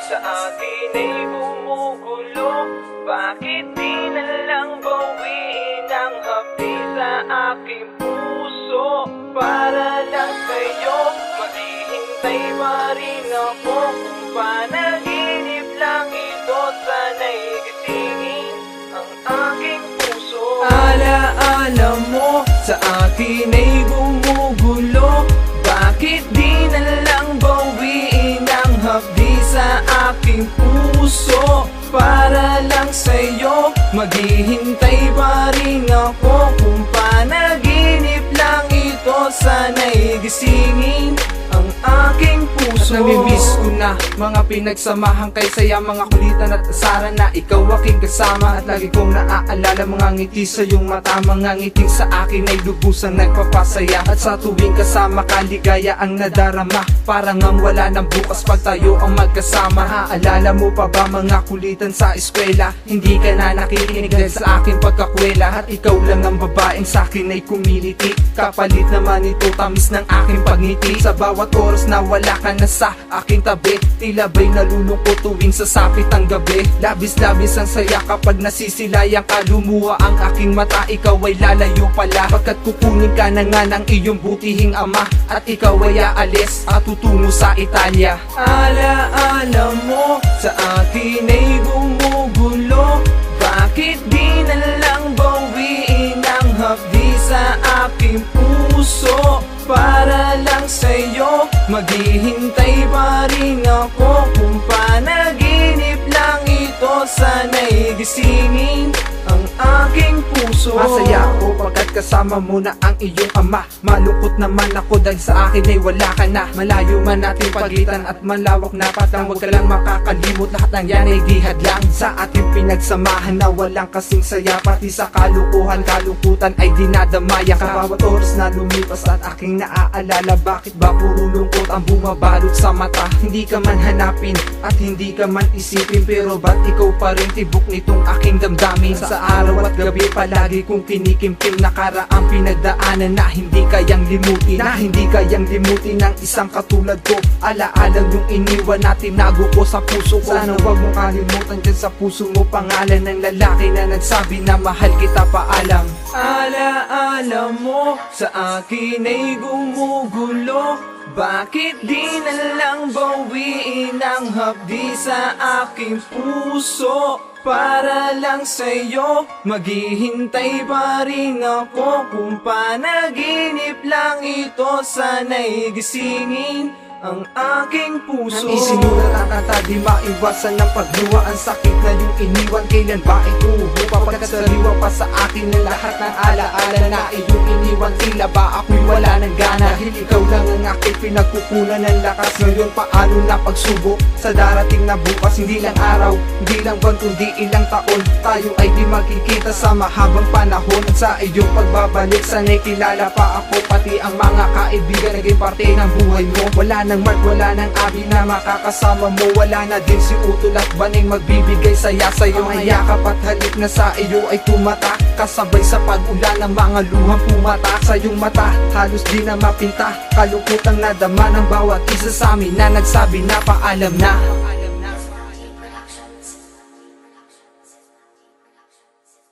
sa akin ay bumugulo. Bakit di na lang bawiin ang hapdi sa aking puso? Para lang sa'yo, maghihintay pa rin ako. Kung panaginip lang ito, sana'y gisingin ang aking puso. Alaala mo, sa akin ay gumugulo. Bakit di na lang bawiin ang hapdi sa aking puso? Para lang sa'yo, maghihintay pa rin ako. Kung panaginip lang ito, sana'y gisingin ang aking puso. At namimiss ko na mga pinagsamahang kay saya, mga kulitan at asaran na ikaw aking kasama. At lagi kong naaalala mga ngiti sa iyong mata, mga ngiting sa akin ay lubusang nagpapasaya. At sa tuwing kasama kaligaya ang nadarama, parang ang wala ng bukas pag tayo ang magkasama. Naaalala mo pa ba mga kulitan sa eskwela? Hindi ka na nakikinig dahil sa aking pagkakwela. At ikaw lang ang babaeng sa akin ay kumiliti, kapalit naman ito tamis ng aking pagngiti. Sa bawat oras na wala ka na sa aking tabi, tila ba'y nalulungkot tuwing sasapit ang gabi. Labis-labis ang saya kapag nasisilayan ka, lumuha ang aking mata, ikaw ay lalayo pala. Pagkat kukunin ka na nga ng iyong butihing ama, at ikaw ay aalis at tutungo sa Italia. Alaala mo, sa akin ay gumugulo. Bakit di na lang bawiin ang hapdi sa aking puso? Para lang sa'yo, maghihintay pa rin ako. Kung panaginip lang ito, sana'y gisingin ang aking puso. Masaya ako pagkat kasama mo na ang iyong ama. Malungkot naman ako dahil sa akin ay wala ka na. Malayo man ating pagitan at malawak na patang, huwag ka lang makakalimot, lahat ng yan ay di hadlang sa ating pinagsamahan na walang kasing saya. Pati sa kalukuhan, kalungkutan ay dinadamaya ka. Bawat oras na lumipas at aking naaalala, bakit ba puro lungkot ang bumabalot sa mata? Hindi ka man hanapin at hindi ka man isipin, pero ba't ikaw pa rin tibok nitong aking damdamin? Sa araw at gabi palagi kong kinikimkim nakaraang pinagdaanan na hindi kayang limutin, na hindi kayang limutin ng isang katulad ko. Alaalang yung iniwan na tinago ko sa puso ko. Sana wag mong kalimutan dyan sa puso mo pangalan ng lalaki na nagsabi na mahal kita, paalam. Alaala mo, sa akin ay gumugulo. Bakit di na lang bawiin ang hapdi sa aking puso? Para lang sa'yo, maghihintay pa rin ako. Kung panaginip lang ito, sana'y gisingin ang aking puso. Nang isinulat ang kanta, di maiwasan ng pagluha. Ang sakit na yung iniwan, kailan ba ito hupa? Pagkasaliwa pa sa akin ng lahat ng alaala na iyong iniwan, tila ba ako'y wala ng gana? Dahil ikaw lang ang aking pinagkukunan ng lakas. Ngayon paano na pagsubok sa darating na bukas? Hindi lang araw, hindi lang buwan, kundi ilang taon tayo ay di magkikita sa mahabang panahon. At sa iyong pagbabalik, sana'y kilala pa ako, pati ang mga kaibigan naging parte ng buhay mo. Wala nang Mark, wala nang Abby na makakasama mo. Wala na din si Utol at Baning magbibigay saya sa'yo. Mga yakap at halik na sa iyo ay tumata, kasabay sa pag-ulan ng mga luhang pumata sa iyong mata. Halos di na mapinta, kalungkutang nadama ng bawat isa sa amin na nagsabi na paalam na.